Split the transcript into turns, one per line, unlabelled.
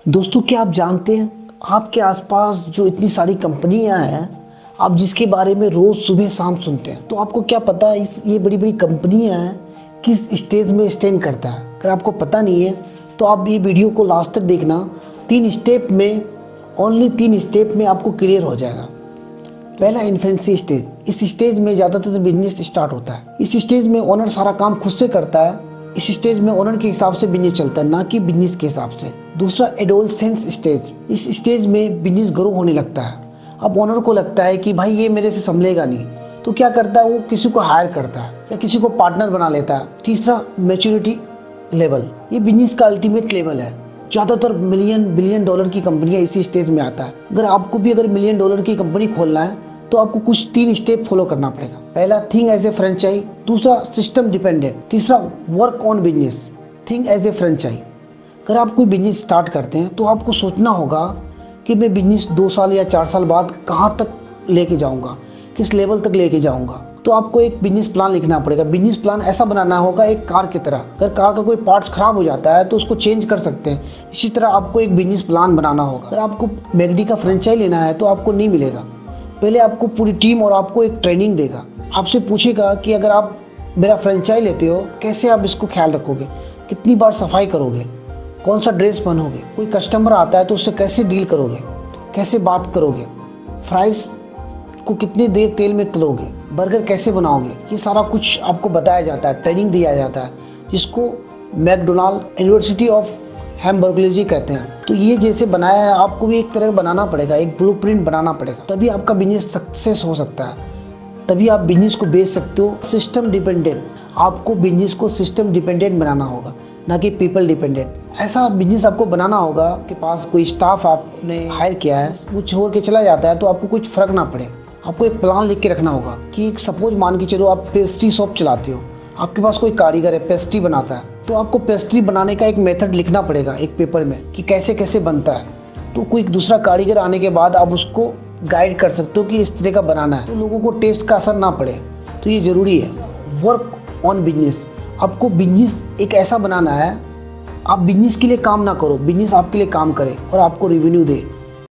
दोस्तों, क्या आप जानते हैं आपके आसपास जो इतनी सारी कंपनियां हैं, आप जिसके बारे में रोज़ सुबह शाम सुनते हैं, तो आपको क्या पता है ये बड़ी बड़ी कंपनियां हैं किस स्टेज में स्टैंड करता है? अगर आपको पता नहीं है तो आप ये वीडियो को लास्ट तक देखना। 3 स्टेप में, ओनली 3 स्टेप में आपको क्लियर हो जाएगा। पहला, इन्फेंसी स्टेज। इस स्टेज में ज़्यादातर बिजनेस स्टार्ट होता है। इस स्टेज में ओनर सारा काम खुद से करता है। इस स्टेज में ओनर के हिसाब से बिजनेस चलता है, ना कि बिजनेस के हिसाब से। दूसरा, एडोलसेंस स्टेज। इस स्टेज में बिजनेस ग्रो होने लगता है। अब ओनर को लगता है कि भाई ये मेरे से संभलेगा नहीं, तो क्या करता है, वो किसी को हायर करता है या किसी को पार्टनर बना लेता है। तीसरा, मैच्योरिटी लेवल। ये बिजनेस का अल्टीमेट लेवल है। ज़्यादातर मिलियन बिलियन डॉलर की कंपनियां इसी स्टेज में आता है। अगर आपको भी मिलियन डॉलर की कंपनी खोलना है तो आपको कुछ 3 स्टेप फॉलो करना पड़ेगा। पहला, थिंक एज ए फ्रेंचाइज। दूसरा, सिस्टम डिपेंडेंट। तीसरा, work on business. Think as a franchise. अगर आप कोई बिजनेस स्टार्ट करते हैं तो आपको सोचना होगा कि मैं बिजनेस 2 साल या 4 साल बाद कहाँ तक लेके जाऊँगा, किस लेवल तक लेके जाऊँगा। तो आपको एक बिजनेस प्लान लिखना पड़ेगा। बिजनेस प्लान ऐसा बनाना होगा एक कार की तरह। अगर कार का कोई पार्ट्स खराब हो जाता है तो उसको चेंज कर सकते हैं। इसी तरह आपको एक बिजनेस प्लान बनाना होगा। अगर आपको मैकडी का फ्रेंचाइज लेना है तो आपको नहीं मिलेगा। पहले आपको पूरी टीम और आपको एक ट्रेनिंग देगा। आपसे पूछेगा कि अगर आप मेरा फ्रेंचाइज लेते हो, कैसे आप इसको ख्याल रखोगे, कितनी बार सफाई करोगे, कौन सा ड्रेस पहनोगे, कोई कस्टमर आता है तो उससे कैसे डील करोगे, कैसे बात करोगे, फ्राइज को कितनी देर तेल में तलोगे, बर्गर कैसे बनाओगे। ये सारा कुछ आपको बताया जाता है, ट्रेनिंग दिया जाता है, जिसको मैकडोनाल्ड यूनिवर्सिटी ऑफ हैम्बर्गोलॉजी कहते हैं। तो ये जैसे बनाया है, आपको भी एक तरह बनाना पड़ेगा, एक ब्लूप्रिंट बनाना पड़ेगा, तभी आपका बिजनेस सक्सेस हो सकता है, तभी आप बिजनेस को बेच सकते हो। System dependent. आपको बिजनेस को सिस्टम डिपेंडेंट बनाना होगा, ना कि पीपल डिपेंडेंट। ऐसा बिजनेस आपको बनाना होगा कि पास कोई स्टाफ आपने हायर किया है, वो छोड़ के चला जाता है तो आपको कुछ फर्क ना पड़े। आपको एक प्लान लिख के रखना होगा कि सपोज मान के चलो आप पेस्ट्री शॉप चलाते हो, आपके पास कोई कारीगर है, पेस्ट्री बनाता है, तो आपको पेस्ट्री बनाने का एक मेथड लिखना पड़ेगा एक पेपर में कि कैसे कैसे बनता है। तो कोई दूसरा कारीगर आने के बाद आप उसको गाइड कर सकते हो कि इस तरह का बनाना है, तो लोगों को टेस्ट का असर ना पड़े। तो ये ज़रूरी है। Work on business. आपको बिजनेस एक ऐसा बनाना है, आप बिजनेस के लिए काम ना करो, बिजनेस आपके लिए काम करे और आपको रेवेन्यू दे।